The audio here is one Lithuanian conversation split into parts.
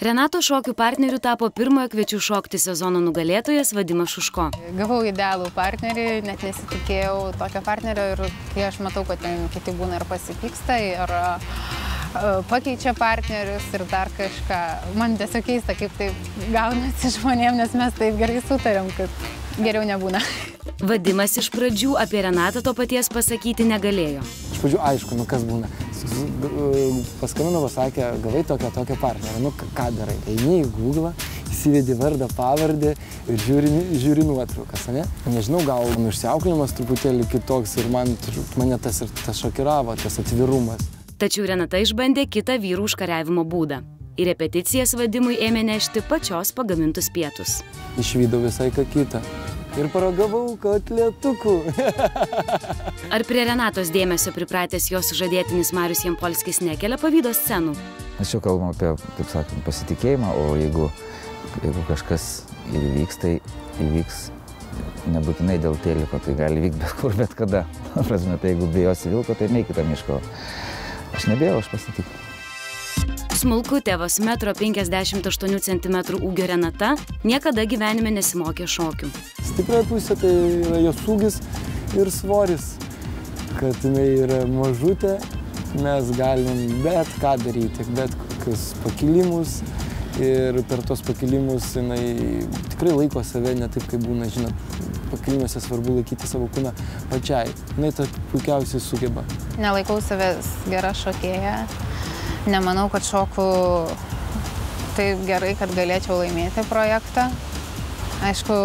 Renatos šokių partneriu tapo pirmojo Kviečiu šokti sezono nugalėtojas Vadimas Šuško. Gavau idealų partnerį, net nesitikėjau tokio partnerio ir kai aš matau, kad ten kiti būna ir pasipyksta, ir pakeičia partnerius ir dar kažką. Man tiesiog keista, kaip taip gaunasi žmonėm, nes mes taip gerai sutarėm, kad geriau nebūna. Vadimas iš pradžių apie Renatą to paties pasakyti negalėjo. Iš pradžių aišku, kas būna. Paskambino, pasakė, gavai tokią partnerę. Ką darai? Eini į Google, įsivedi vardą, pavardę ir žiūri nuotraukas, ne? Nežinau, gal užsiauklinimas truputėlį kitoks ir mane tas šokiravo, tas atvirumas. Tačiau Renata išbandė kitą vyrų užkariavimo būdą. Į repeticijas Vadimui ėmė nešti pačios pagamintus pietus. Išvydau visai ką kitą. Ir paragavau kotletukų. Ar prie Renatos dėmesio pripratęs jos sužadėtinis Marius Jampolskis nekelia pavydo scenų? Mes čia kalbam apie, taip sakant, pasitikėjimą, o jeigu kažkas įvyks, tai įvyks nebūtinai dėl teliko, tai gali vykti bet kur, bet kada. Prasme, tai jeigu bijosi vilko, tai neik į tą mišką. Aš nebijau, aš pasitikiu. Smulkutė vos 1,58 cm ūgio Renata niekada gyvenime nesimokė šokių. Stiprioji pusė tai yra jos ūgis ir svoris. Kad jinai yra mažutė, mes galim bet ką daryti, bet kokius pakilimus. Ir per tos pakilimus jinai tikrai laiko save, ne taip, kaip būna, žinot, pakilimuose svarbu laikyti savo kūną pačiai. Jinai tą puikiausiai sugeba. Nelaikau savęs gera šokėja. Nemanau, kad šoku taip gerai, kad galėčiau laimėti projektą. Aišku,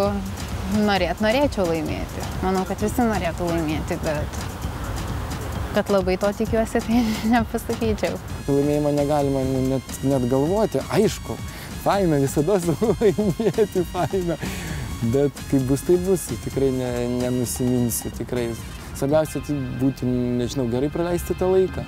norėčiau laimėti. Manau, kad visi norėtų laimėti, bet kad labai to tikiuosi, tai nepasakyčiau. Laimėjimą negalima net galvoti. Aišku, faina, visada laimėti, faina. Bet kaip bus, tai bus. Tikrai nenusiminsiu, tikrai. Svarbiausia, tai būti, nežinau, gerai praleisti tą laiką.